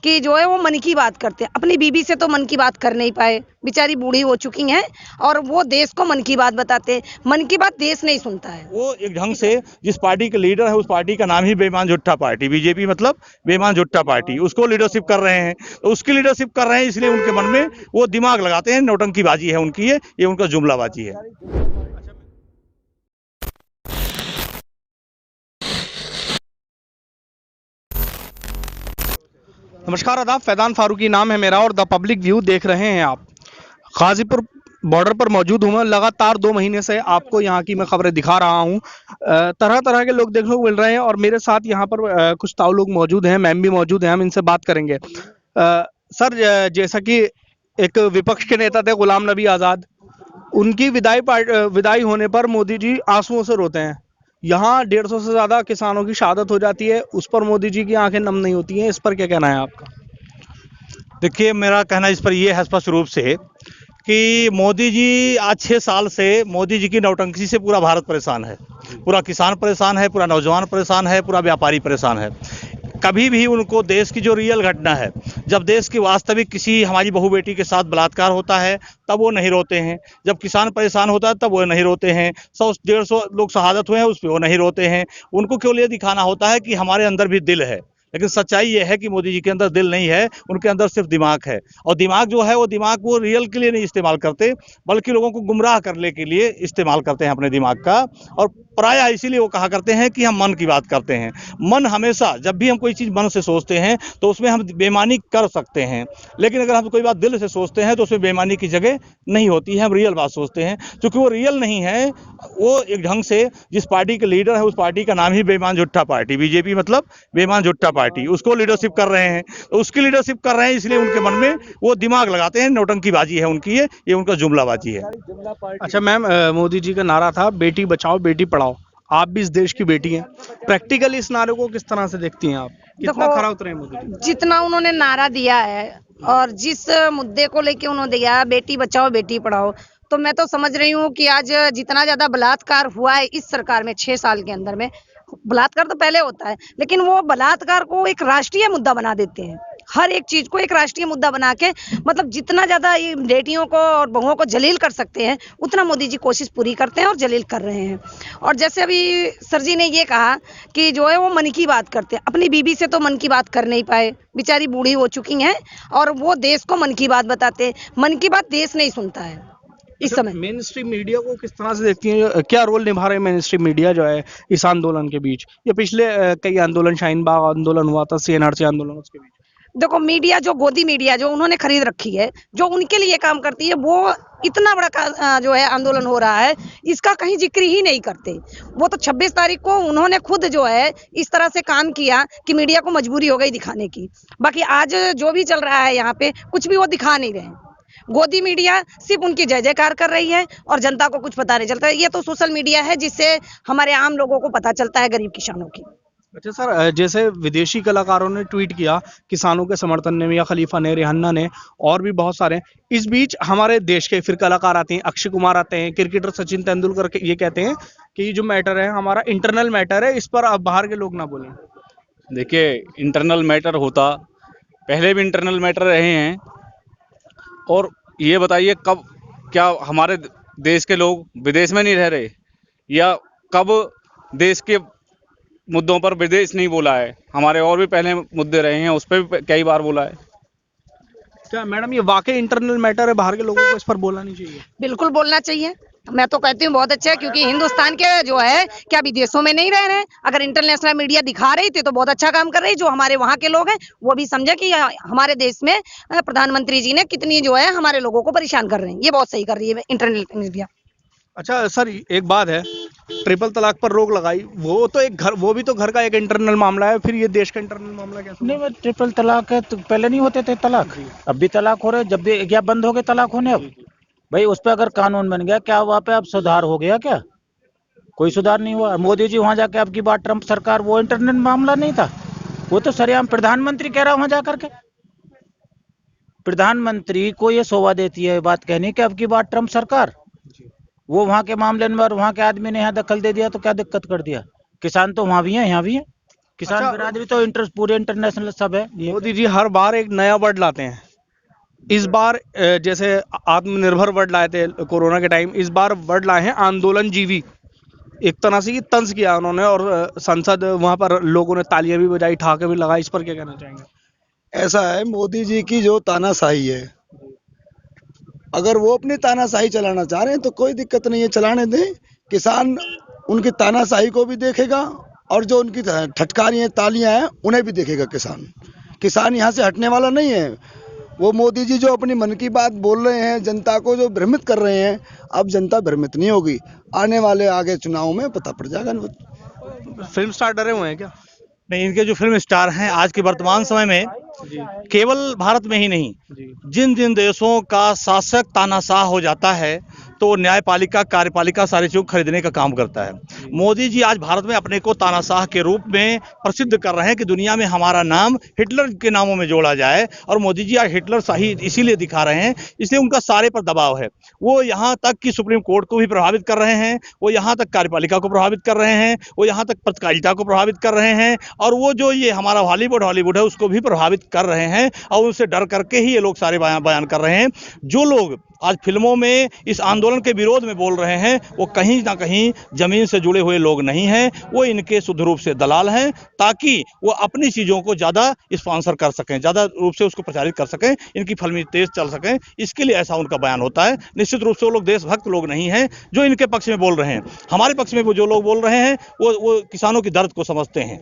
कि जो है वो मन की बात करते हैं। अपनी बीबी से तो मन की बात कर नहीं पाए, बेचारी बूढ़ी हो चुकी हैं और वो देश को मन की बात बताते हैं। मन की बात देश नहीं सुनता है। वो एक ढंग से जिस पार्टी के लीडर है उस पार्टी का नाम ही बेईमान झुट्ठा पार्टी, बीजेपी मतलब बेईमान झुट्ठा पार्टी, उसको लीडरशिप कर रहे हैं। तो उसकी लीडरशिप कर रहे हैं इसलिए उनके मन में वो दिमाग लगाते हैं, नौटंकीबाजी है उनकी, ये उनका जुमलाबाजी है। नमस्कार आदाब, फैजान फारूकी नाम है मेरा और द पब्लिक व्यू देख रहे हैं आप। गाजीपुर बॉर्डर पर मौजूद हूँ मैं। लगातार 2 महीने से आपको यहाँ की मैं खबरें दिखा रहा हूँ। तरह तरह के लोग देखने को मिल रहे हैं और मेरे साथ यहाँ पर कुछ ताऊ लोग मौजूद हैं, मैम भी मौजूद हैं, हम इनसे बात करेंगे। सर, जैसा कि एक विपक्ष के नेता थे गुलाम नबी आज़ाद, उनकी विदाई होने पर मोदी जी आंसुओं से रोते हैं। यहाँ 150 से ज्यादा किसानों की शहादत हो जाती है, उस पर मोदी जी की आंखें नम नहीं होती हैं। इस पर क्या कहना है आपका? देखिए, मेरा कहना इस पर यह है स्पष्ट रूप से कि मोदी जी आज 6 साल से मोदी जी की नौटंकी से पूरा भारत परेशान है, पूरा किसान परेशान है, पूरा नौजवान परेशान है, पूरा व्यापारी परेशान है। कभी भी उनको देश की जो रियल घटना है, जब देश की वास्तविक किसी हमारी बहू बेटी के साथ बलात्कार होता है तब वो नहीं रोते हैं, जब किसान परेशान होता है तब वो नहीं रोते हैं, 100-150 लोग शहादत हुए हैं उस पर वो नहीं रोते हैं। उनको केवल ये दिखाना होता है कि हमारे अंदर भी दिल है, लेकिन सच्चाई ये है कि मोदी जी के अंदर दिल नहीं है, उनके अंदर सिर्फ दिमाग है। और दिमाग जो है वो दिमाग वो रियल के लिए नहीं इस्तेमाल करते, बल्कि लोगों को गुमराह करने के लिए इस्तेमाल करते हैं अपने दिमाग का। और प्रायः इसीलिए वो कहा करते हैं कि हम मन की बात करते हैं। मन हमेशा, जब भी हम कोई चीज़ मन से सोचते हैं तो उसमें हम बेईमानी कर सकते हैं, लेकिन अगर हम कोई बात दिल से सोचते हैं तो उसमें बेईमानी की जगह नहीं होती है, हम रियल बात सोचते हैं। क्योंकि वो रियल नहीं है, वो एक ढंग से जिस पार्टी के लीडर है उस पार्टी का नाम ही बेईमान झुट्ठा पार्टी, बीजेपी मतलब बेईमान झुट्ठा पार्टी, उसको लीडरशिप कर रहे हैं। तो उसकी लीडरशिप कर रहे हैं इसलिए उनके मन में वो दिमाग लगाते हैं, नौटंकीबाजी है उनकी, ये उनका जुमलाबाजी है। अच्छा मैम, मोदी जी का नारा था बेटी बचाओ बेटी पढ़ाओ। आप भी इस देश की बेटी हैं, प्रैक्टिकली इस नारे को किस तरह से देखती हैं आप? कितना देखो, खरा उतरे हैं मोदी जी? जितना उन्होंने नारा दिया है और जिस मुद्दे को लेके उन्होंने दिया बेटी बचाओ बेटी पढ़ाओ, तो मैं तो समझ रही हूँ कि आज जितना ज्यादा बलात्कार हुआ है इस सरकार में 6 साल के अंदर में, बलात्कार तो पहले होता है लेकिन वो बलात्कार को एक राष्ट्रीय मुद्दा बना देते हैं। हर एक चीज को एक राष्ट्रीय मुद्दा बना के, मतलब जितना ज्यादा ये बेटियों को और बहुओं को जलील कर सकते हैं उतना मोदी जी कोशिश पूरी करते हैं और जलील कर रहे हैं। और जैसे अभी सर जी ने ये कहा कि जो है वो मन की बात करते हैं। अपनी बीबी से तो मन की बात कर नहीं पाए, बेचारी बूढ़ी हो चुकी हैं और वो देश को मन की बात बताते हैं। मन की बात देश नहीं सुनता है इस समय। मेन स्ट्रीम मीडिया को किस तरह से देखती हैं? क्या रोल निभा रहे हैं मेन स्ट्रीम मीडिया जो है इस आंदोलन के बीच? या पिछले कई आंदोलन, शाहीन बाग आंदोलन हुआ था, CNRC आंदोलन, उसके बीच? देखो, मीडिया जो गोदी मीडिया जो उन्होंने खरीद रखी है, जो उनके लिए काम करती है, वो इतना बड़ा जो है आंदोलन हो रहा है, इसका कहीं जिक्र ही नहीं करते। वो तो 26 तारीख को उन्होंने खुद जो है इस तरह से काम किया कि मीडिया को मजबूरी हो गई दिखाने की। बाकी आज जो भी चल रहा है यहाँ पे कुछ भी वो दिखा नहीं रहे हैं। गोदी मीडिया सिर्फ उनकी जय जयकार कर रही है और जनता को कुछ पता नहीं चलता। ये तो सोशल मीडिया है जिससे हमारे आम लोगों को पता चलता है, गरीब किसानों की। अच्छा सर, जैसे विदेशी कलाकारों ने ट्वीट किया किसानों के समर्थन में, मियां खलीफा ने, रिहान्ना ने और भी बहुत सारे, इस बीच हमारे देश के फिर कलाकार आते हैं, अक्षय कुमार आते हैं, क्रिकेटर सचिन तेंदुलकर के ये कहते हैं कि ये जो मैटर है हमारा इंटरनल मैटर है, इस पर अब बाहर के लोग ना बोलें। देखिए, इंटरनल मैटर होता, पहले भी इंटरनल मैटर रहे हैं। और ये बताइए कब, क्या हमारे देश के लोग विदेश में नहीं रह रहे, या कब देश के मुद्दों पर विदेश नहीं बोला है? हमारे और भी पहले मुद्दे रहे हैं, उस पर भी कई बार बोला है। क्या मैडम ये वाकई इंटरनल मैटर है, बाहर के लोगों को इस पर बोलना नहीं चाहिए? बिल्कुल बोलना चाहिए। मैं तो कहती हूँ बहुत अच्छा है, क्योंकि हिंदुस्तान के जो है क्या विदेशों में नहीं रह रहे हैं। अगर इंटरनेशनल मीडिया दिखा रही थी तो बहुत अच्छा काम कर रही। जो हमारे वहाँ के लोग हैं वो भी समझे कि हमारे देश में प्रधानमंत्री जी ने कितनी जो है हमारे लोगों को परेशान कर रहे हैं। ये बहुत सही कर रही है इंटरनेशनल मीडिया। अच्छा सर, एक बात है, ट्रिपल तलाक पर रोक लगाई, वो तो एक घर, वो भी तो घर का एक इंटरनल मामला है, फिर ये देश का इंटरनल मामला कैसे? नहीं, मैं ट्रिपल तलाक है तो पहले नहीं होते थे तलाक, अब भी तलाक हो रहे, जब भी क्या बंद हो गए तलाक होने? अब भाई उस पर अगर कानून बन गया, क्या वहाँ पे अब सुधार हो गया? क्या कोई सुधार नहीं हुआ? मोदी जी वहाँ जाके अब की बार ट्रम्प सरकार, वो इंटरनल मामला नहीं था, वो तो सरेआम प्रधानमंत्री कह रहा वहाँ जा करके। प्रधानमंत्री को ये शोभा देती है बात कहने की अब की बार ट्रम्प सरकार, वो वहाँ के मामले में और वहाँ के आदमी ने यहाँ दखल दे दिया तो क्या दिक्कत कर दिया? किसान तो वहाँ भी है यहाँ भी है, किसान अच्छा। बिरादरी तो पूरे इंटरनेशनल सब है ये। मोदी जी हर बार एक नया वर्ड लाते हैं। इस बार जैसे आत्मनिर्भर वर्ड लाए थे कोरोना के टाइम, इस बार वर्ड लाए हैं आंदोलन जीवी। एक तरह से ये तंज किया उन्होंने, और संसद वहां पर लोगों ने तालियां भी बजाई, ठाके भी लगाई। इस पर क्या कहना चाहेंगे? ऐसा है, मोदी जी की जो तानाशाही है, अगर वो अपनी तानाशाही चलाना चाह रहे हैं तो कोई दिक्कत नहीं है, चलाने दें। किसान उनकी तानाशाही को भी देखेगा और जो उनकी ठटकारियाँ तालियां हैं उन्हें भी देखेगा। किसान यहाँ से हटने वाला नहीं है। वो मोदी जी जो अपनी मन की बात बोल रहे हैं, जनता को जो भ्रमित कर रहे हैं, अब जनता भ्रमित नहीं होगी। आने वाले आगे चुनाव में पता पड़ जाएगा। फिल्म स्टार डरे हुए हैं क्या? नहीं, इनके जो फिल्म स्टार हैं आज के वर्तमान समय में केवल भारत में ही नहीं, जिन जिन देशों का शासक तानाशाह हो जाता है तो वो न्यायपालिका कार्यपालिका सारी चीज खरीदने का काम करता है। मोदी जी आज भारत में अपने को तानाशाह के रूप में प्रसिद्ध कर रहे हैं कि दुनिया में हमारा नाम हिटलर के नामों में जोड़ा जाए, और मोदी जी आज हिटलर शाही इसीलिए दिखा रहे हैं, इसलिए उनका सारे पर दबाव है। वो यहाँ तक कि सुप्रीम कोर्ट को भी प्रभावित कर रहे हैं, वो यहाँ तक कार्यपालिका को प्रभावित कर रहे हैं, वो यहाँ तक पत्रकारिता को प्रभावित कर रहे हैं, और वो जो ये हमारा हॉलीवुड है उसको भी प्रभावित कर रहे हैं, और उनसे डर करके ही ये लोग सारे बयान कर रहे हैं। जो लोग आज फिल्मों में इस आंदोलन के विरोध में बोल रहे हैं वो कहीं ना कहीं जमीन से जुड़े हुए लोग नहीं हैं, वो इनके शुद्ध रूप से दलाल हैं, ताकि वो अपनी चीज़ों को ज़्यादा स्पॉन्सर कर सकें, ज़्यादा रूप से उसको प्रचारित कर सकें, इनकी फिल्में तेज चल सकें, इसके लिए ऐसा उनका बयान होता है। निश्चित रूप से वो लोग देशभक्त लोग नहीं हैं जो इनके पक्ष में बोल रहे हैं। हमारे पक्ष में वो जो लोग बोल रहे हैं वो किसानों की दर्द को समझते हैं।